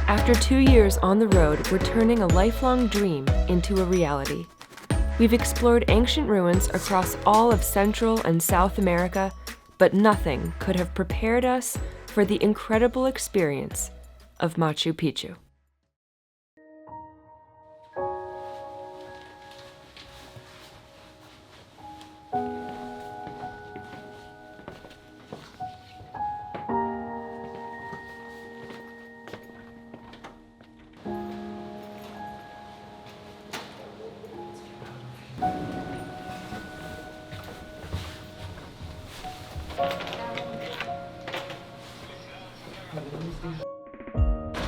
After 2 years on the road, we're turning a lifelong dream into a reality. We've explored ancient ruins across all of Central and South America, but nothing could have prepared us for the incredible experience of Machu Picchu.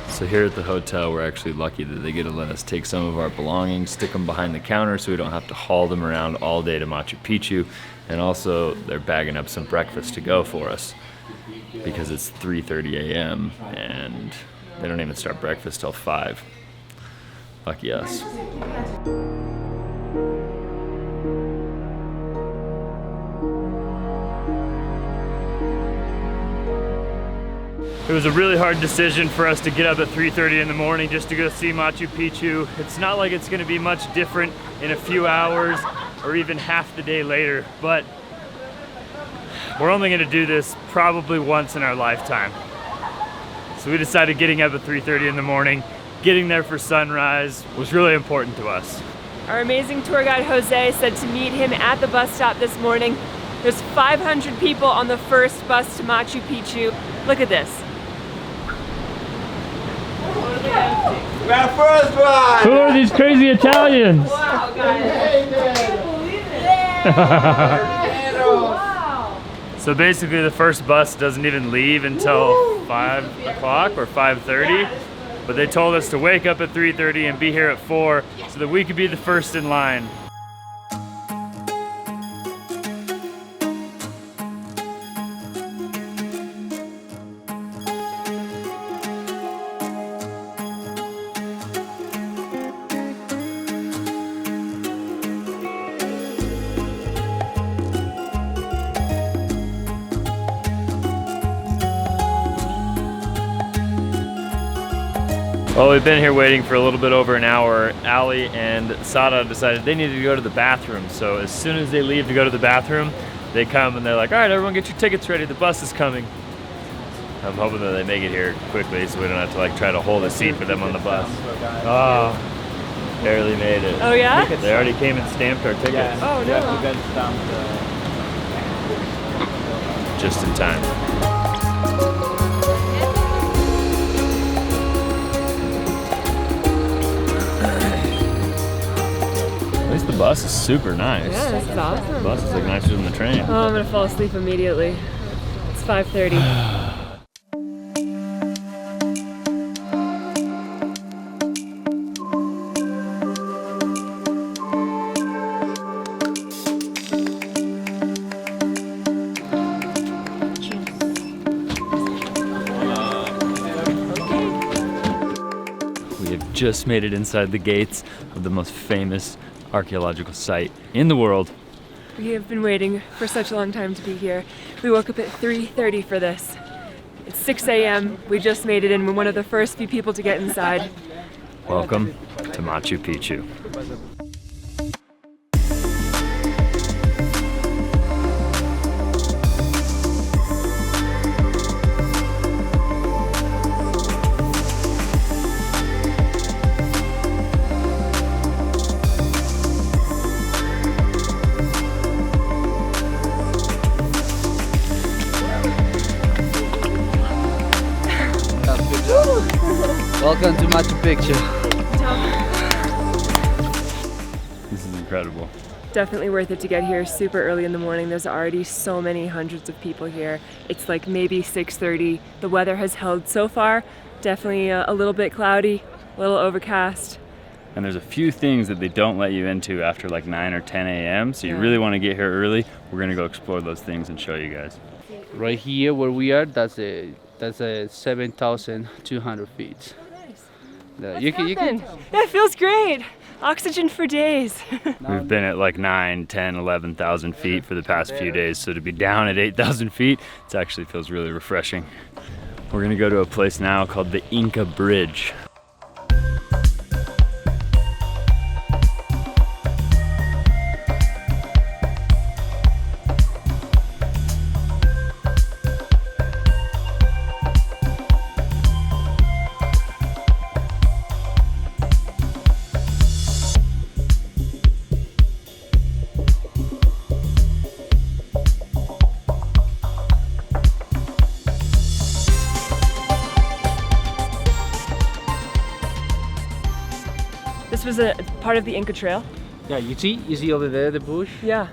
So here at the hotel, we're actually lucky that they get to let us take some of our belongings, stick them behind the counter so we don't have to haul them around all day to Machu Picchu. And also, they're bagging up some breakfast to go for us because it's 3:30 a.m. and they don't even start breakfast till 5. Lucky us. It was a really hard decision for us to get up at 3:30 in the morning just to go see Machu Picchu. It's not like it's gonna be much different in a few hours or even half the day later, but we're only gonna do this probably once in our lifetime. So we decided getting up at 3:30 in the morning, getting there for sunrise was really important to us. Our amazing tour guide Jose said to meet him at the bus stop this morning. There's 500 people on the first bus to Machu Picchu. Look at this. Our first ride! Who are these crazy Italians? Wow, guys. Hey, I can't believe it. Wow. So basically the first bus doesn't even leave until 5 o'clock or 5:30, but they told us to wake up at 3:30 and be here at 4 so that we could be the first in line. Well, we've been here waiting for a little bit over an hour. Allie and Sada decided they needed to go to the bathroom. So as soon as they leave to go to the bathroom, they come and they're like, all right, everyone get your tickets ready. The bus is coming. I'm hoping that they make it here quickly so we don't have to like try to hold a seat for them on the bus. Oh, barely made it. Oh yeah? They already came and stamped our tickets. Yeah. Oh no. You got stamped. Just in time. At least the bus is super nice. Yeah, this is awesome. The bus is like nicer than the train. Oh, I'm gonna fall asleep immediately. It's 5:30. We have just made it inside the gates of the most famous archaeological site in the world. We have been waiting for such a long time to be here. We woke up at 3:30 for this. It's 6 a.m. We just made it in. We're one of the first few people to get inside. Welcome to Machu Picchu. Welcome to Machu Picchu. This is incredible. Definitely worth it to get here super early in the morning. There's already so many hundreds of people here. It's like maybe 6:30. The weather has held so far. Definitely a little bit cloudy, a little overcast. And there's a few things that they don't let you into after like 9 or 10 a.m. So you Yeah. really want to get here early. We're gonna go explore those things and show you guys. Right here where we are, that's a 7,200 feet. You can Yeah, it feels great. Oxygen for days. We've been at like 9, 10, 11,000 feet for the past few days. So to be down at 8,000 feet, it actually feels really refreshing. We're gonna go to a place now called the Inca Bridge. This was a part of the Inca Trail? Yeah, you see over there the bush? Yeah.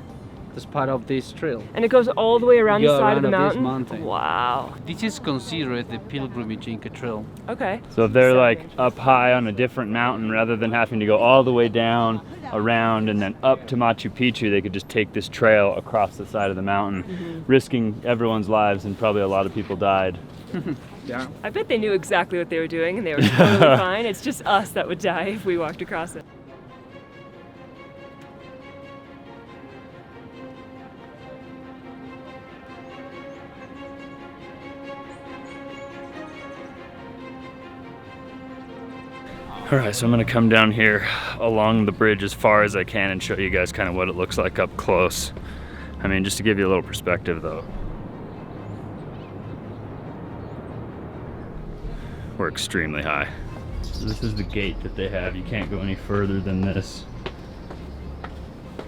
That's part of this trail. And it goes all the way around the side of the this mountain? Wow. This is considered the pilgrimage Inca Trail. Okay. So if they're like up high on a different mountain, rather than having to go all the way down, around, and then up to Machu Picchu, they could just take this trail across the side of the mountain, risking everyone's lives, and probably a lot of people died. Yeah. I bet they knew exactly what they were doing and they were totally fine. It's just us that would die if we walked across it. Alright, so I'm gonna come down here along the bridge as far as I can and show you guys kind of what it looks like up close. I mean, just to give you a little perspective though. We're extremely high. So this is the gate that they have. You can't go any further than this.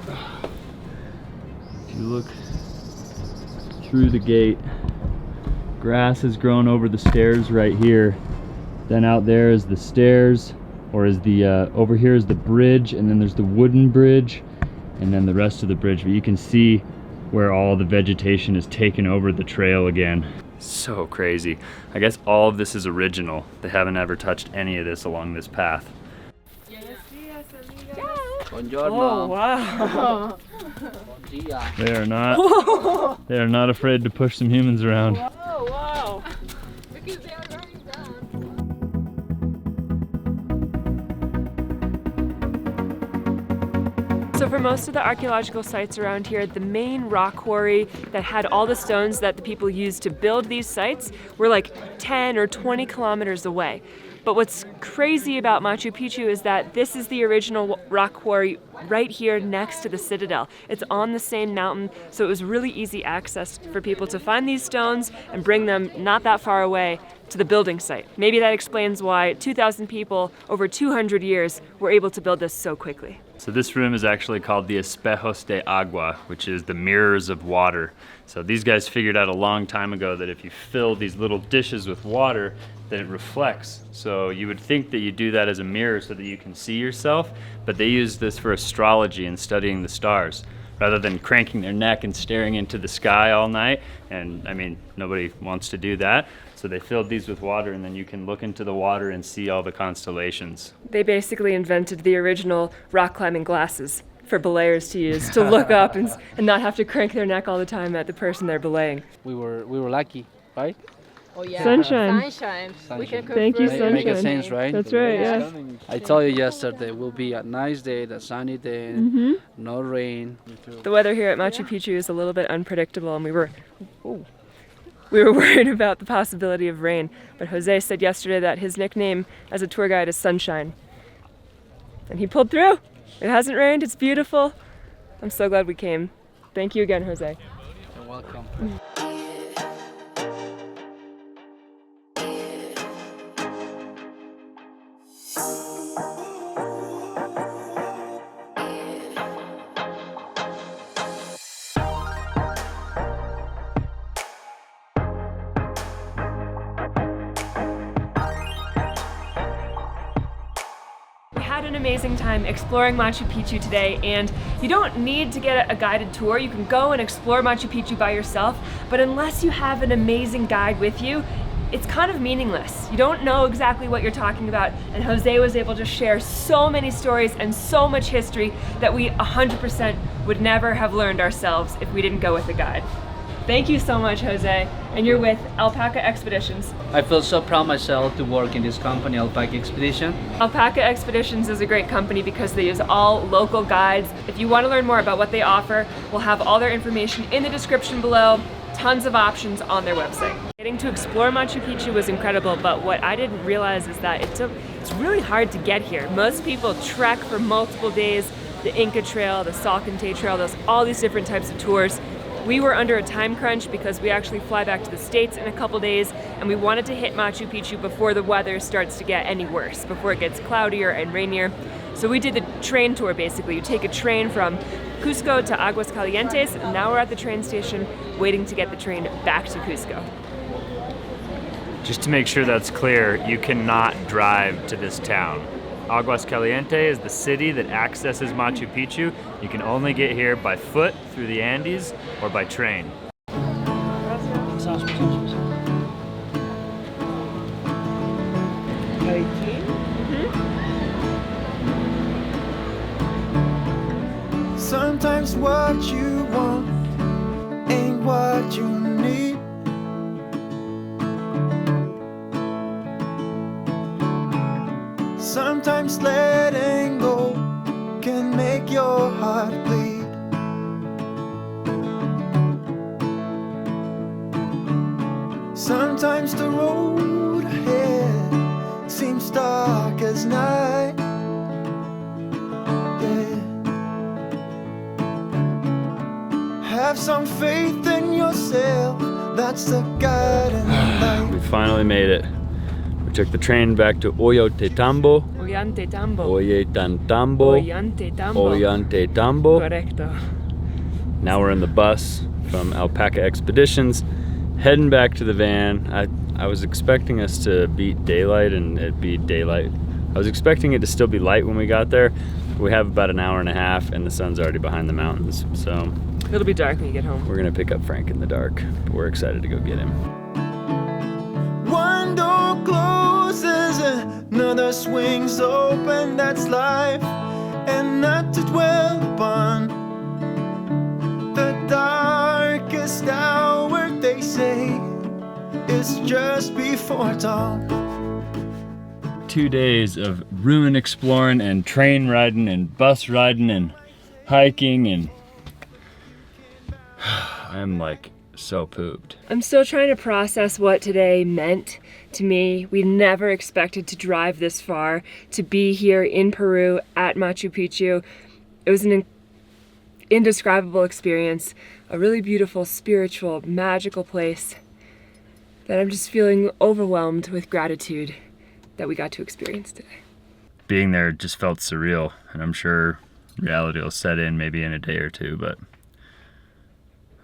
If you look through the gate, grass has grown over the stairs right here. Then out there is the stairs, or is the over here is the bridge, and then there's the wooden bridge, and then the rest of the bridge. But you can see where all the vegetation is taken over the trail again. So crazy. I guess all of this is original. They haven't ever touched any of this along this path. Buongiorno. Oh, wow. Bon dia. They are not afraid to push some humans around. Oh, wow. Because they are already done. So for most of the archaeological sites around here, the main rock quarry that had all the stones that the people used to build these sites were like 10 or 20 kilometers away. But what's crazy about Machu Picchu is that this is the original rock quarry right here next to the citadel. It's on the same mountain, so it was really easy access for people to find these stones and bring them not that far away to the building site. Maybe that explains why 2,000 people over 200 years were able to build this so quickly. So this room is actually called the Espejos de Agua, which is the mirrors of water. So these guys figured out a long time ago that if you fill these little dishes with water, then it reflects. So you would think that you do that as a mirror so that you can see yourself, but they use this for astrology and studying the stars, rather than cranking their neck and staring into the sky all night. And I mean, nobody wants to do that. So they filled these with water, and then you can look into the water and see all the constellations. They basically invented the original rock climbing glasses for belayers to use to look up and not have to crank their neck all the time at the person they're belaying. We were lucky, right? Oh yeah. Sunshine. Sunshine. We Sunshine. can Thank you, confirm. Make sunshine. sense, right? That's right, yes. I told you yesterday it will be a nice day, a sunny day, no rain. The weather here at Machu Picchu is a little bit unpredictable, and we were worried about the possibility of rain. But Jose said yesterday that his nickname as a tour guide is Sunshine. And he pulled through. It hasn't rained, it's beautiful. I'm so glad we came. Thank you again, Jose. You're welcome. Had an amazing time exploring Machu Picchu today, and you don't need to get a guided tour. You can go and explore Machu Picchu by yourself, but unless you have an amazing guide with you, it's kind of meaningless. You don't know exactly what you're talking about, and Jose was able to share so many stories and so much history that we 100% would never have learned ourselves if we didn't go with a guide. Thank you so much, Jose. And you're with Alpaca Expeditions. I feel so proud myself to work in this company, Alpaca Expedition. Alpaca Expeditions is a great company because they use all local guides. If you want to learn more about what they offer, we'll have all their information in the description below. tons of options on their website. Getting to explore Machu Picchu was incredible, but what I didn't realize is that it's really hard to get here. Most people trek for multiple days, the Inca Trail, the Salkantay Trail, there's all these different types of tours. We were under a time crunch because we actually fly back to the States in a couple days, and we wanted to hit Machu Picchu before the weather starts to get any worse, before it gets cloudier and rainier. So we did the train tour basically. You take a train from Cusco to Aguascalientes, and now we're at the train station waiting to get the train back to Cusco. Just to make sure that's clear, you cannot drive to this town. Aguascalientes is the city that accesses Machu Picchu. You can only get here by foot through the Andes or by train. Sometimes what you want ain't what you need. Sometimes letting go can make your heart bleed. Sometimes the road ahead seems dark as night. Yeah. Have some faith in yourself, that's the guiding light. We finally made it. We took the train back to Ollantaytambo. Ollantaytambo. Ollantaytambo. Ollantaytambo. Correcto. Now we're in the bus from Alpaca Expeditions, heading back to the van. I was expecting us to beat daylight and it'd be daylight. I was expecting it to still be light when we got there. We have about an hour and a half and the sun's already behind the mountains, so It'll be dark when you get home. we're gonna pick up Frank in the dark, but we're excited to go get him. One door closes, another swings open, that's life, and not to dwell upon the darkest hour, they say, is just before dawn. 2 days of ruin exploring and train riding and bus riding and hiking, and I'm like so pooped. I'm still trying to process what today meant to me. We never expected to drive this far, to be here in Peru at Machu Picchu. It was an indescribable experience, a really beautiful, spiritual, magical place that I'm just feeling overwhelmed with gratitude that we got to experience today. Being there just felt surreal, and I'm sure reality will set in maybe in a day or two, but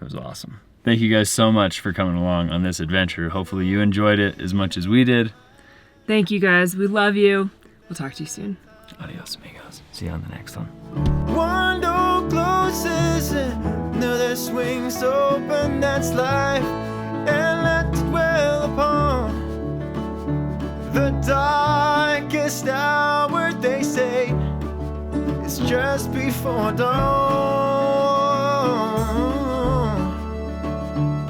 it was awesome. Thank you guys so much for coming along on this adventure. Hopefully you enjoyed it as much as we did. Thank you guys, we love you. We'll talk to you soon. Adios, amigos. See you on the next one. One door closes, another swings open, that's life, and let it dwell upon the darkest hour, they say, it's just before dawn.